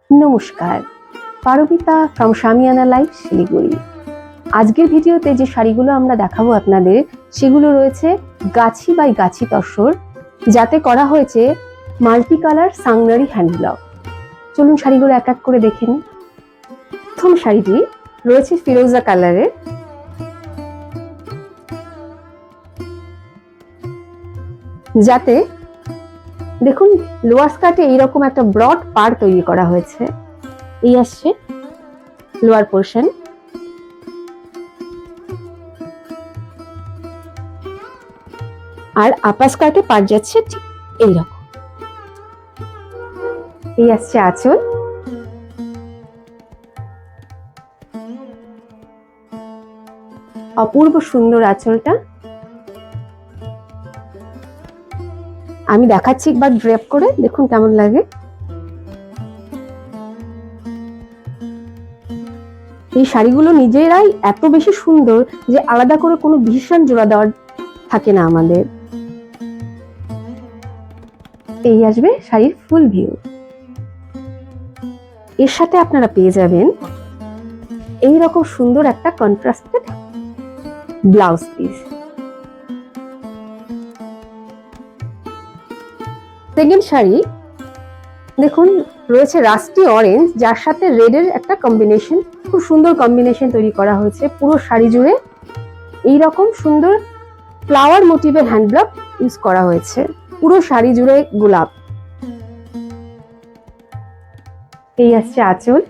নমস্কার, পারবিতা from শামিয়ানা life Siliguri. আজকের ভিডিওতে যে শাড়িগুলো আমরা দেখাবো আপনাদের, সেগুলো রয়েছে গাছি বাই গাছি তসর, যাতে করা হয়েছে মাল্টি কালার সাংনারি হ্যান্ডব্লক। চলুন শাড়িগুলো এক এক করে দেখে নিই। প্রথম শাড়িটি রয়েছে ফিরোজা কালারের, যাতে দেখুন লোয়ার স্কার্টে এইরকম একটা ব্রড পার তৈরি করা হয়েছে। এই আসছে লোয়ার পোর্শন, আর আপার স্কার্টে পার যাচ্ছে ঠিক এইরকম। এই আসছে আঁচল, অপূর্ব সুন্দর আঁচলটা। আমি দেখাচ্ছি একবার ড্রেপ করে, দেখুন কেমন লাগে। এই শাড়িগুলো নিজেরাই এত বেশি সুন্দর যে আলাদা করে কোনো ভীষণ জোড়া দেওয়ার থাকে না আমাদের। এই আসবে শাড়ির ফুল ভিউ। এর সাথে আপনারা পেয়ে যাবেন এই রকম সুন্দর একটা contrasted blouse piece. Second sari দেখুন রয়েছে রাস্টি অরেঞ্জ, যার সাথে রেডের একটা কম্বিনেশন, খুব সুন্দর কম্বিনেশন তৈরি করা হয়েছে। পুরো শাড়ি জুড়ে এইরকম সুন্দর ফ্লাওয়ার মোটিভের হ্যান্ডব্লক ইউজ করা হয়েছে, পুরো শাড়ি জুড়ে গোলাপ। এই আসছে আঁচল,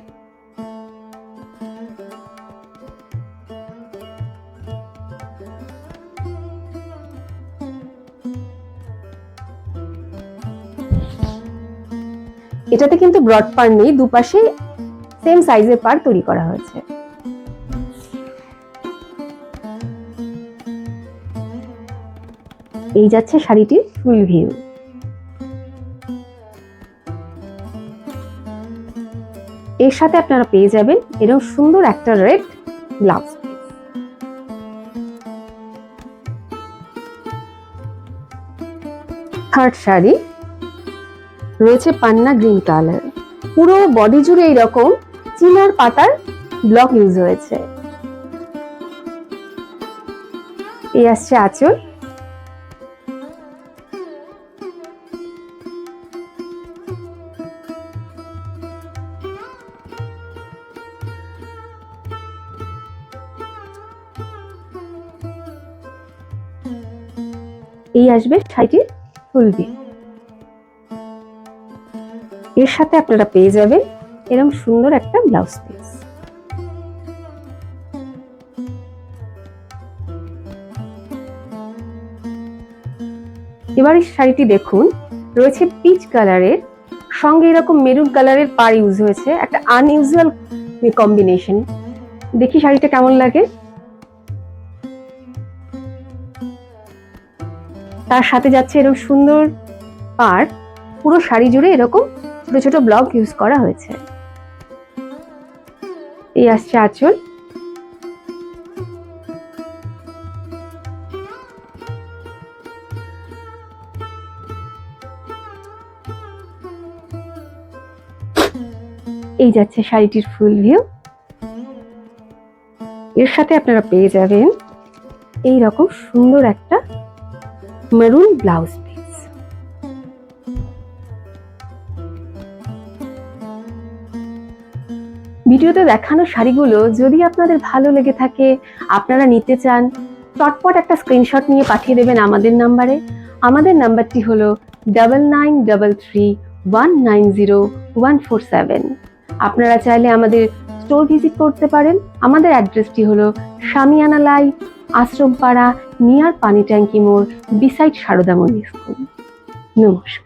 এটাতে কিন্তু ব্রড পার নেই, দুপাশে সেম সাইজের পার তৈরি করা হয়েছে। এই যাচ্ছে শাড়িটির ফুল ভিউ। এর সাথে আপনারা পেয়ে যাবেন এরকম সুন্দর একটা রেড ব্লাউজ। থার্ড শাড়ি রয়েছে পান্না গ্রিন কালার, পুরো বডি জুড়ে এইরকম চিনার পাতার ব্লক ইউজ হয়েছে। এই আসছে আঁচল, এই আসবে শাড়িটির ফুল ভিউ। এর সাথে আপনারা পেয়ে যাবেন এরকম সুন্দর একটা ব্লাউজ পিস। এবার এই শাড়িটি দেখুন রয়েছে পিচ কালারের, সঙ্গে এরকম মেরুন কালারের পার ইউজ হয়েছে, একটা আনইউজুয়াল কম্বিনেশন। দেখি শাড়িটা কেমন লাগে। তার সাথে যাচ্ছে এরকম সুন্দর পার, পুরো শাড়ি জুড়ে এরকম ছোট ছোট ব্লক ইউজ করা হয়েছে। এই আসছে আঁচল, এই যাচ্ছে শাড়িটির ফুল ভিউ। এর সাথে আপনারা পেয়ে যাবেন এই রকম সুন্দর একটা মেরুন ব্লাউজ পিস। ভিডিওতে দেখানো শাড়িগুলো যদি আপনাদের ভালো লেগে থাকে, আপনারা নিতে চান, চটপট একটা স্ক্রিনশট নিয়ে পাঠিয়ে দেবেন আমাদের নাম্বারে। আমাদের নাম্বারটি হলো 9933190147। আপনারা চাইলে আমাদের স্টোর ভিজিট করতে পারেন। আমাদের অ্যাড্রেসটি হলো শামিয়ানা লাইফ, আশ্রমপাড়া, নিয়ার পানি ট্যাঙ্কি মোড়, বিসাইড সারদামণি স্কুল। নমস্কার।